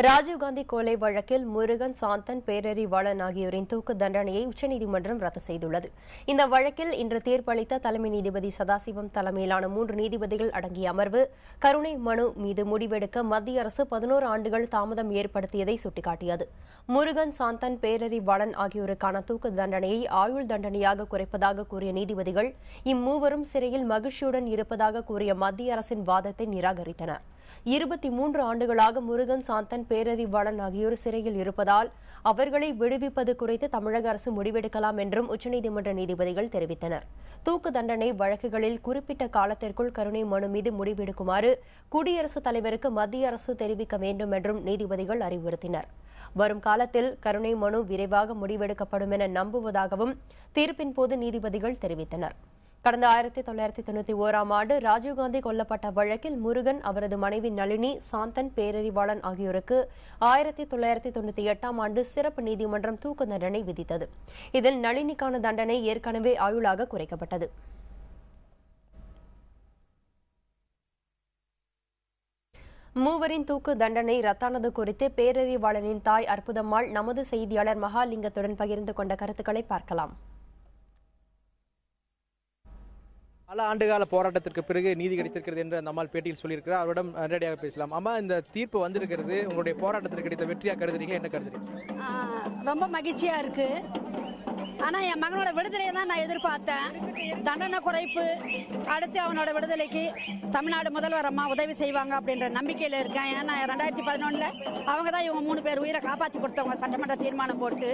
ராஜீவ்காந்தி கொலை வழக்கில் முருகன், சாந்தன், பேரறிவாளன் ஆகியோரின் தூக்கு தண்டனையை உச்சநீதிமன்றம் ரத்து செய்துள்ளது. இந்த வழக்கில் இன்று தீர்ப்பளித்த தலைமை நீதிபதி சதாசிவம் தலைமையிலான 3 நீதிபதிகள் அடங்கிய அமர்வு கருணை மனு மீது முடிவெடுக்க மத்திய அரசு 11 ஆண்டுகள் தாமதம் ஏற்படுத்தியதை சுட்டிக்காட்டியது. முருகன், சாந்தன், பேரறிவாளன் ஆகியோருக்கான தூக்கு தண்டனையை ஆயுள் தண்டனையாக குறைப்பதாக கூறிய நீதிபதிகள் இம்மூவரும் சிறையில் மகிழ்ச்சியுடன் இருப்பதாக கூறிய மத்திய அரசின் வாதத்தை நிராகரித்தனர். 23 ஆண்டுகளாக முருகன், சாந்தன், பேரறிவாளன் ஆகியோர் சிறையில் இருப்பதால் அவர்களை விடுவிப்பது குறித்து தமிழக அரசு முடிவெடுக்கலாம் என்றும் உச்சநீதிமன்ற நீதிபதிகள் தெரிவித்தனர். தூக்கு தண்டனை வழக்குகளில் குறிப்பிட்ட காலத்திற்குள் கருணை மனு மீது முடிவெடுக்குமாறு குடியரசுத் தலைவருக்கு மத்திய அரசு தெரிவிக்க வேண்டும் என்றும் நீதிபதிகள் அறிவுறுத்தினர். வரும் காலத்தில் கருணை மனு விரைவாக முடிவெடுக்கப்படும் என நம்புவதாகவும் தீர்ப்பின் போது நீதிபதிகள் தெரிவித்தனர். கடந்த 1991ஆம் ஆண்டு ராஜீவ்காந்தி கொல்லப்பட்ட வழக்கில் முருகன், அவரது மனைவி நளினி, சாந்தன், பேரறிவாளன் ஆகியோருக்கு 1998ஆம் ஆண்டு சிறப்பு நீதிமன்றம் தூக்கு தண்டனை விதித்தது. இதில் நளினிக்கான தண்டனை ஏற்கனவே ஆயுளாக குறைக்கப்பட்டது. மூவரின் தூக்கு தண்டனை ரத்தானது குறித்து பேரறிவாளனின் தாய் அற்புதம்மாள் நமது செய்தியாளர் மகாலிங்கத்துடன் பகிர்ந்து கொண்ட கருத்துக்களை பார்க்கலாம். பல ஆண்டுகால போராட்டத்திற்கு பிறகு நீதி கிடைத்திருக்கிறது என்று அந்த அம்மாள் பேட்டியில் சொல்லியிருக்கிறார். அவரிடம் நேரடியாக பேசலாம். அம்மா, இந்த தீர்ப்பு வந்திருக்கிறது, உங்களுடைய போராட்டத்திற்கு கிடைத்த வெற்றியா கருதுறீங்க? என்ன கருதுறீங்க? ரொம்ப மகிழ்ச்சியா இருக்கு. ஆனா என் மகனோட விடுதலையை தான் நான் எதிர்பார்த்தேன். தண்டனை குறைப்பு, அடுத்து அவனோட விடுதலைக்கு தமிழ்நாடு முதல்வர் அம்மா உதவி செய்வாங்க அப்படின்ற நம்பிக்கையில இருக்கேன். ஏன்னா 2011 அவங்க தான் இவங்க 3 பேர் உயிரை காப்பாற்றி கொடுத்தவங்க. சட்டமன்ற தீர்மானம் போட்டு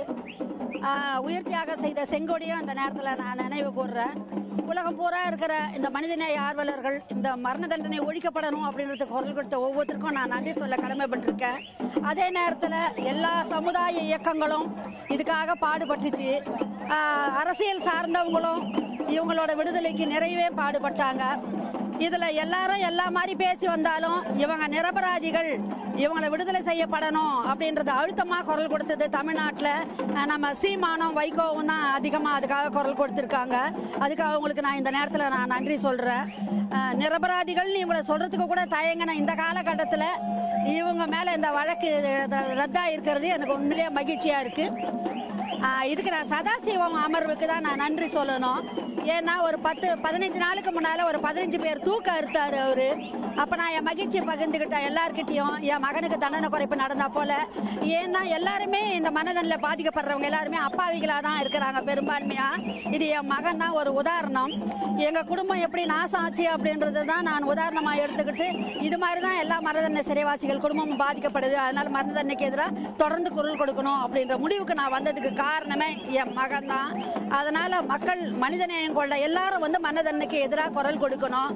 உயிர் தியாகம் செய்த செங்கோடியும் அந்த நேரத்தில் நான் நினைவு கூறுறேன். உலகம் பூரா இருக்கிற இந்த மனிதநேய ஆர்வலர்கள் இந்த மரண தண்டனை ஒழிக்கப்படணும் அப்படின்றதுக்கு குரல் கொடுத்த ஒவ்வொருத்தருக்கும் நான் நன்றி சொல்ல கடமைப்பட்டிருக்கேன். அதே நேரத்தில் எல்லா சமுதாய இயக்கங்களும் இதுக்காக பாடுபட்டுச்சு. அரசியல் சார்ந்தவங்களும் இவங்களோட விடுதலைக்கு நிறையவே பாடுபட்டாங்க. இதுல எல்லாரும் எல்லா மாதிரி பேசி வந்தாலும் இவங்க நிரபராதிகள், இவங்களை விடுதலை செய்யப்படணும் அப்படின்றது அழுத்தமா குரல் கொடுத்தது தமிழ்நாட்டில் நம்ம சீமானும் வைகோவும் தான் அதிகமா அதுக்காக குரல் கொடுத்திருக்காங்க. அதுக்காக அவங்களுக்கு நான் இந்த நேரத்தில் நான் நன்றி சொல்றேன். நிரபராதிகள்னு இவங்களை சொல்றதுக்கு கூட தயங்கின இந்த காலகட்டத்தில் இவங்க மேல இந்த வழக்கு ரத்தா இருக்கிறது எனக்கு உண்மையிலேயே மகிழ்ச்சியா இருக்கு. இதுக்கு நான் சதாசிவம் அமர்வுக்கு தான் நான் நன்றி சொல்லணும். ஏன்னா ஒரு 15 நாளுக்கு முன்னால ஒரு 15 பேர் தூக்க அறுத்தாரு அவரு. அப்ப நான் என் மகிழ்ச்சியை பகிர்ந்துகிட்டேன் எல்லார்கிட்டையும். என் மகனுக்கு தண்டனை குறைப்பு நடந்தா போல. ஏன்னா எல்லாருமே இந்த மனதனில் பாதிக்கப்படுறவங்க எல்லாருமே அப்பாவிகளா தான் இருக்கிறாங்க பெரும்பான்மையா. இது என் மகன் தான் ஒரு உதாரணம். எங்க குடும்பம் எப்படி நாசம் ஆச்சு அப்படின்றது தான் நான் உதாரணமா எடுத்துக்கிட்டு இது மாதிரி தான் எல்லா மனதண்டனை சிறைவாசிகள் குடும்பமும் பாதிக்கப்படுது. அதனால மனதண்டனைக்கு எதிராக தொடர்ந்து குரல் கொடுக்கணும் அப்படின்ற முடிவுக்கு நான் வந்ததுக்கு காரணமே என் மகன் தான். அதனால மக்கள் மனிதநேயம் கொண்ட எல்லாரும் மனதண்டனைக்கு எதிராக குரல் கொடுக்கணும்.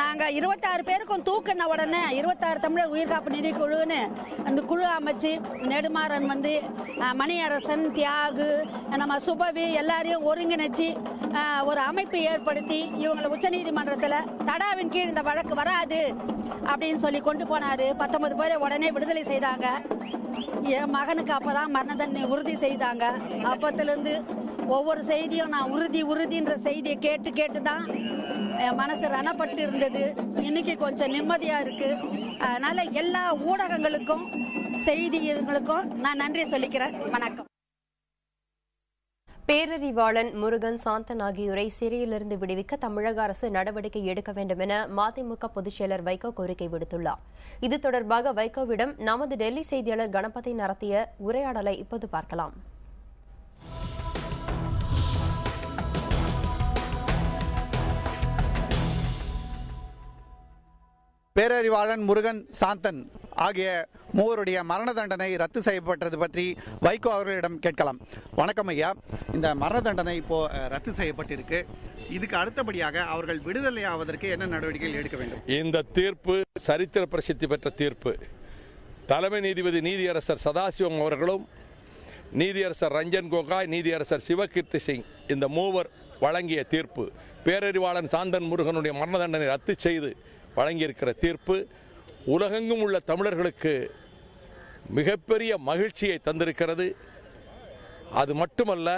நாங்க 26 பேருக்கும் தூக்கின உடனே 26 தமிழர் உயிர்காப்பு நிதி குழுன்னு அந்த குழு அமைச்சு நெடுமாறன் மணியரசன், தியாகு, நம்ம சுபவி எல்லாரையும் ஒருங்கிணைச்சு ஒரு அமைப்பு ஏற்படுத்தி இவங்களை உச்சநீதிமன்றத்தில் தடாவின் கீழ் இந்த வழக்கு வராது அப்படின்னு சொல்லி கொண்டு போனாரு. 19 பேரை உடனே விடுதலை செய்தாங்க. என் மகனுக்கு அப்பதான் மரண தண்டனை உறுதி செய்தாங்க. அப்பத்திலிருந்து ஒவ்வொரு செய்தியும் நான் உறுதின்ற செய்தியை கேட்டு தான் என் மனசு ரணப்பட்டு இருந்தது. இன்னைக்கு கொஞ்சம் நிம்மதியா இருக்கு. அதனால எல்லா ஊடகங்களுக்கும் செய்திகளுக்கும் நான் நன்றி சொல்லிக்கிறேன். வணக்கம். பேரறிவாளன், முருகன், சாந்தன் ஆகியோரை சிறையிலிருந்து விடுவிக்க தமிழக அரசு நடவடிக்கை எடுக்க வேண்டும் என மதிமுக பொதுச் செயலர் வைகோ கோரிக்கை விடுத்துள்ளார். இது தொடர்பாக வைகோவிடம் நமது டெல்லி செய்தியாளர் கணபதி நடத்திய உரையாடலை இப்போது பார்க்கலாம். பேரறிவாளன், முருகன், சாந்தன் ஆகிய மூவருடைய மரண தண்டனை ரத்து செய்யப்பட்டது பற்றி வைகோ அவர்களிடம் கேட்கலாம். வணக்கம் ஐயா. இந்த மரண தண்டனை இப்போ ரத்து செய்யப்பட்டிருக்கு. இதுக்கு அடுத்தபடியாக அவர்கள் விடுதலை ஆவதற்கு என்ன நடவடிக்கைகள் எடுக்க வேண்டும்? இந்த தீர்ப்பு சரித்திர பிரசித்தி பெற்ற தீர்ப்பு. தலைமை நீதிபதி நீதியரசர் சதாசிவம் அவர்களும் நீதியரசர் ரஞ்சன் கோகாய், நீதியரசர் சிவகீர்த்தி சிங் இந்த மூவர் வழங்கிய தீர்ப்பு, பேரறிவாளன், சாந்தன், முருகனுடைய மரண தண்டனை ரத்து செய்து வழங்கியிருக்கிற தீர்ப்பு உலகெங்கும் உள்ள தமிழர்களுக்கு மிகப்பெரிய மகிழ்ச்சியை தந்திருக்கிறது. அது மட்டுமல்ல,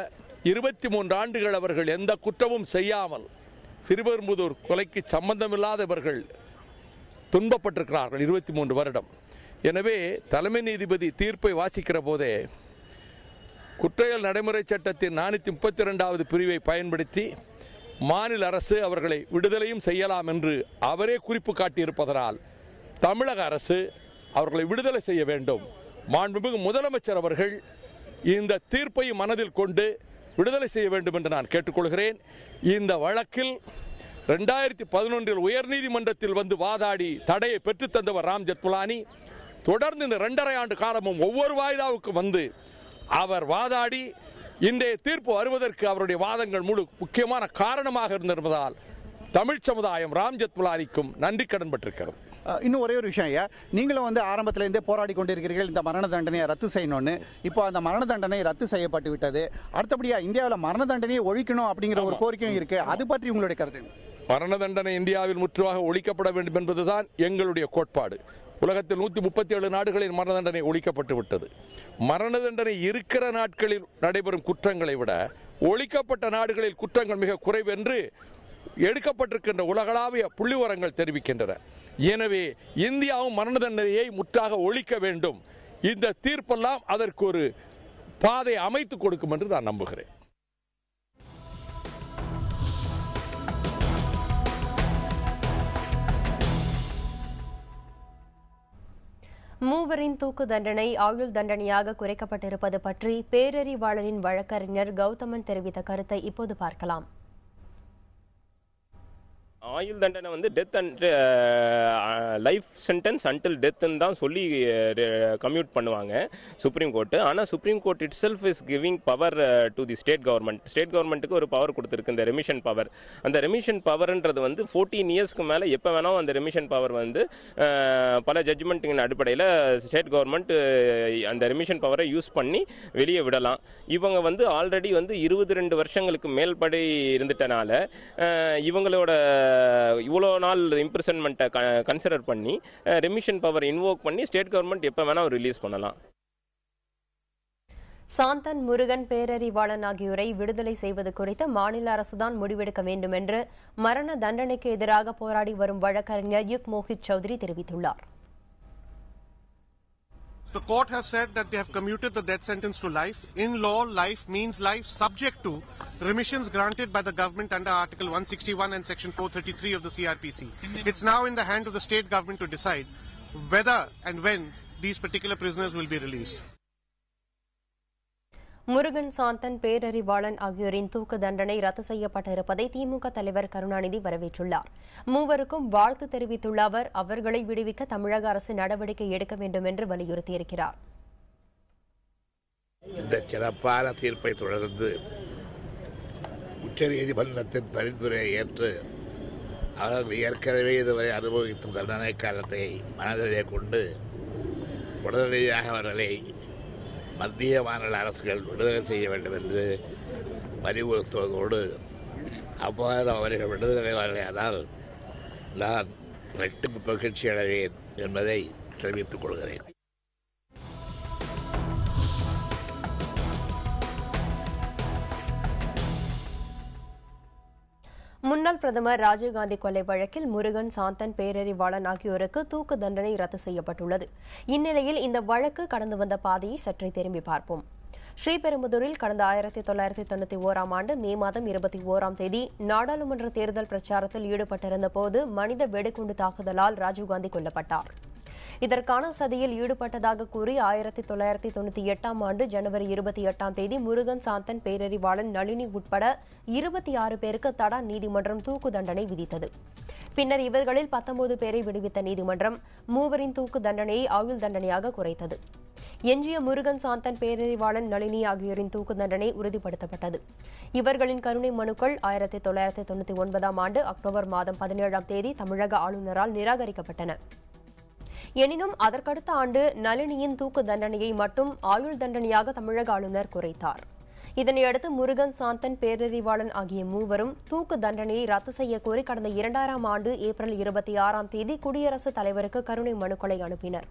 23 ஆண்டுகள் அவர்கள் எந்த குற்றமும் செய்யாமல் சிறுபெரும்புதூர் கொலைக்கு சம்பந்தமில்லாதவர்கள் துன்பப்பட்டிருக்கிறார்கள். 23 வருடம். எனவே தலைமை நீதிபதி தீர்ப்பை வாசிக்கிற போதே குற்றவியல் நடைமுறை சட்டத்தின் 432வது பிரிவை பயன்படுத்தி மாநில அரசு அவர்களை விடுதலையும் செய்யலாம் என்று அவரே குறிப்பு காட்டியிருப்பதனால் தமிழக அரசு அவர்களை விடுதலை செய்ய வேண்டும். மாண்புமிகு முதலமைச்சர் அவர்கள் இந்த தீர்ப்பை மனதில் கொண்டு விடுதலை செய்ய வேண்டும் என்று நான் கேட்டுக்கொள்கிறேன். இந்த வழக்கில் 2011 உயர்நீதிமன்றத்தில் வந்து வாதாடி தடையை பெற்றுத் தந்தவர் ராம் ஜெத்மலானி தொடர்ந்து இந்த 2.5 ஆண்டு காலமும் ஒவ்வொரு வாய்தாவுக்கு வந்து அவர் வாதாடி இன்றைய தீர்ப்பு வருவதற்கு அவருடைய வாதங்கள் முக்கியமான காரணமாக இருந்திருப்பதால் தமிழ் சமுதாயம் ராம் ஜெத்மலானிக்கும் நன்றி கடன் பட்டிருக்கிறது. இன்னும் ஒரே ஒரு விஷயம் ஐயா, நீங்களும் வந்து ஆரம்பத்திலிருந்தே போராடி கொண்டிருக்கிறீர்கள் இந்த மரண தண்டனையை ரத்து செய்யணும்னு. இப்போ அந்த மரண தண்டனை ரத்து செய்யப்பட்டு விட்டது. அடுத்தபடியா இந்தியாவில் மரண தண்டனையை ஒழிக்கணும் அப்படிங்கிற ஒரு கோரிக்கையும் இருக்கு. அது பற்றி உங்களுடைய கருத்து? மரண தண்டனை இந்தியாவில் முற்றாக ஒழிக்கப்பட வேண்டும் என்பதுதான் எங்களுடைய கோட்பாடு. உலகத்தில் 137 நாடுகளில் மரண தண்டனை ஒழிக்கப்பட்டு விட்டது. மரண தண்டனை இருக்கிற நாட்களில் நடைபெறும் குற்றங்களை விட ஒழிக்கப்பட்ட நாடுகளில் குற்றங்கள் மிக குறைவு என்று எடுக்கப்பட்டிருக்கின்ற உலகளாவிய புள்ளிவிவரங்கள் தெரிவிக்கின்றன. எனவே இந்தியாவும் மரண தண்டனையை முற்றாக ஒழிக்க வேண்டும். இந்த தீர்ப்பெல்லாம் அதற்கு ஒரு பாதை அமைத்துக் கொடுக்கும் என்று நான் நம்புகிறேன். மூவரின் தூக்கு தண்டனை ஆயுள் தண்டனையாக குறைக்கப்பட்டிருப்பது பற்றி பேரறிவாளனின் வழக்கறிஞர் கௌதமன் தெரிவித்த கருத்தை இப்போது பார்க்கலாம். ஆயுள் தண்டனை வந்து death and life sentence until டெத்துன்னு தான் சொல்லி கம்யூட் பண்ணுவாங்க சுப்ரீம் கோர்ட்டு. ஆனால் supreme court itself is giving power to the state government. State கவர்மெண்ட்டுக்கு ஒரு பவர் கொடுத்துருக்கு, இந்த ரெமிஷன் பவர். அந்த ரெமிஷன் பவர்ன்றது வந்து 14 இயர்ஸ்க்கு மேலே எப்போ வேணாலும் அந்த ரெமிஷன் பவர் வந்து பல ஜட்ஜ்மெண்ட்டின் அடிப்படையில் ஸ்டேட் கவர்மெண்ட் அந்த ரெமிஷன் பவரை யூஸ் பண்ணி வெளியே விடலாம். இவங்க வந்து ஆல்ரெடி வந்து 22 வருஷங்களுக்கு மேல்படி இருந்துட்டனால இவங்களோட இவ்வளோ நாள் இம்ப்ரிசன்மெண்ட்டை கன்சிடர் பண்ணி ரெமிஷன் பவர் இன்வோக் பண்ணி ஸ்டேட் கவர்மெண்ட் எப்போ வேணா ரிலீஸ் பண்ணலாம். சாந்தன், முருகன், பேரறிவாளன் ஆகியோரை விடுதலை செய்வது குறித்து மாநில அரசுதான் முடிவெடுக்க வேண்டும் என்று மரண தண்டனைக்கு எதிராக போராடி வரும் வழக்கறிஞர் யுக் மோஹித் சௌத்ரி தெரிவித்துள்ளார். The court has said that they have commuted the death sentence to life. In law, life means life subject to remissions granted by the government under Article 161 and Section 433 of the CRPC. It's now in the hand of the state government to decide whether and when these particular prisoners will be released. Murugan, Santhan, Perarivalan ஆகியோரின் தூக்கு தண்டனை ரத்து செய்யப்பட்டிருப்பதை திமுக தலைவர் கருணாநிதி வரவேற்றுள்ளார். மூவருக்கும் வாழ்த்து தெரிவித்துள்ள அவர் அவர்களை விடுவிக்க தமிழக அரசு நடவடிக்கை எடுக்க வேண்டும் என்று வலியுறுத்தியிருக்கிறார். இந்த சிறப்பான தீர்ப்பை தொடர்ந்து உச்சநீதிமன்றத்தின் பரிந்துரையை ஏற்று அவர்கள் ஏற்கனவே இதுவரை அனுபவித்த தண்டனை காலத்தை மனதிலே கொண்டு உடனடியாக அவர்களை மத்திய மாநில அரசுகள் விடுதலை செய்ய வேண்டும் என்று வலியுறுத்துவதோடு அவ்வாறு அவர்கள் விடுதலையானால் நான் ரெட்டிப்பு மகிழ்ச்சி அடைவேன் என்பதை தெரிவித்துக் கொள்கிறேன். முன்னாள் பிரதமர் ராஜீவ்காந்தி கொலை வழக்கில் முருகன், சாந்தன், பேரறிவாளன் ஆகியோருக்கு தூக்கு தண்டனை ரத்து செய்யப்பட்டுள்ளது. இந்நிலையில் இந்த வழக்கு கடந்து வந்த பாதையை சற்றே திரும்பி பார்ப்போம். ஸ்ரீபெரும்புதூரில் கடந்த 1991ஆம் ஆண்டு மே மாதம் 21ஆம் தேதி நாடாளுமன்ற தேர்தல் பிரச்சாரத்தில் ஈடுபட்டிருந்த போது மனித வெடிகுண்டு தாக்குதலால் ராஜீவ்காந்தி கொல்லப்பட்டார். இதற்கான சதியில் ஈடுபட்டதாக கூறி 1998ஆம் ஆண்டு ஜனவரி 28ஆம் தேதி முருகன், சாந்தன், பேரறிவாளன், நளினி உட்பட 26 பேருக்கு தடா நீதிமன்றம் தூக்கு தண்டனை விதித்தது. பின்னர் இவர்களில் 19 பேரை விடுவித்த நீதிமன்றம் மூவரின் தூக்கு தண்டனையை ஆயுள் தண்டனையாக குறைத்தது. எஞ்சிய முருகன், சாந்தன், பேரறிவாளன், நளினி ஆகியோரின் தூக்கு தண்டனை உறுதிப்படுத்தப்பட்டது. இவர்களின் கருணை மனுக்கள் 1999ஆம் ஆண்டு அக்டோபர் மாதம் 17ஆம் தேதி தமிழக ஆளுநரால் நிராகரிக்கப்பட்டன. எனினும் அதற்கடுத்த ஆண்டு நளினியின் தூக்கு தண்டனையை மட்டும் ஆயுள் தண்டனையாக தமிழக ஆளுநர் குறைத்தார். இதனையடுத்து முருகன், சாந்தன், பேரறிவாளன் ஆகிய மூவரும் தூக்கு தண்டனையை ரத்து செய்ய கோரி கடந்த 2000ஆம் ஆண்டு ஏப்ரல் 26ஆம் தேதி குடியரசுத் தலைவருக்கு கருணை மனுக்களை அனுப்பினர்.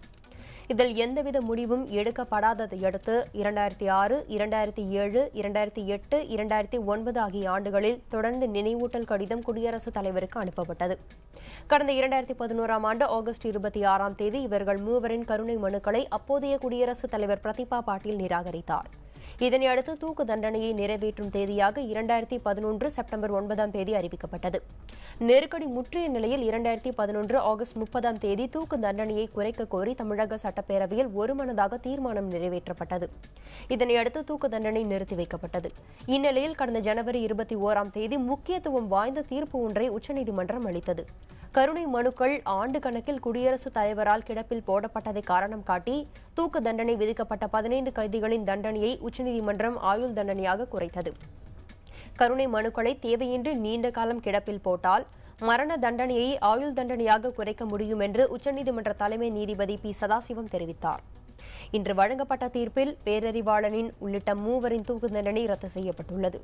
இதில் எந்தவித முடிவும் எடுக்கப்படாததை அடுத்து 2006, 2007, 2008, 2009 ஆகிய ஆண்டுகளில் தொடர்ந்து நினைவூட்டல் கடிதம் குடியரசுத் தலைவருக்கு அனுப்பப்பட்டது. கடந்த 2011ஆம் ஆண்டு ஆகஸ்ட் 26ஆம் தேதி இவர்கள் மூவரின் கருணை மனுக்களை அப்போதைய குடியரசுத் தலைவர் பிரதிபா பாட்டீல் நிராகரித்தார். இதனையடுத்து தூக்கு தண்டனையை நிறைவேற்றும் தேதியாக 2011 செப்டம்பர் 9ஆம் தேதி அறிவிக்கப்பட்டது. நெருக்கடி முற்றிய நிலையில் 2011 ஆகஸ்ட் 30ஆம் தேதி தூக்கு தண்டனையை குறைக்க கோரி தமிழக சட்டப்பேரவையில் ஒருமனதாக தீர்மானம் நிறைவேற்றப்பட்டது. இதனையடுத்து தூக்கு தண்டனை நிறுத்தி வைக்கப்பட்டது. இந்நிலையில் கடந்த ஜனவரி 21ஆம் தேதி முக்கியத்துவம் வாய்ந்த தீர்ப்பு ஒன்றை உச்சநீதிமன்றம் அளித்தது. கருணை மனுக்கள் ஆண்டு கணக்கில் குடியரசுத் தலைவரால் கிடப்பில் போடப்பட்டதை காரணம் காட்டி தூக்கு தண்டனை விதிக்கப்பட்ட 15 கைதிகளின் தண்டனையை உச்சநீதிமன்றம் ஆயுள் தண்டனையாக குறைத்தது. கருணை மனுக்களை தேவையின்றி நீண்ட காலம் கிடப்பில் போட்டால் மரண தண்டனையை ஆயுள் தண்டனையாக குறைக்க முடியும் என்று உச்சநீதிமன்ற தலைமை நீதிபதி பி. சதாசிவம் தெரிவித்தார். இன்று வழங்கப்பட்ட தீர்ப்பில் பேரறிவாளனின் உள்ளிட்ட மூவரின் தூக்கு தண்டனை ரத்து செய்யப்பட்டுள்ளது.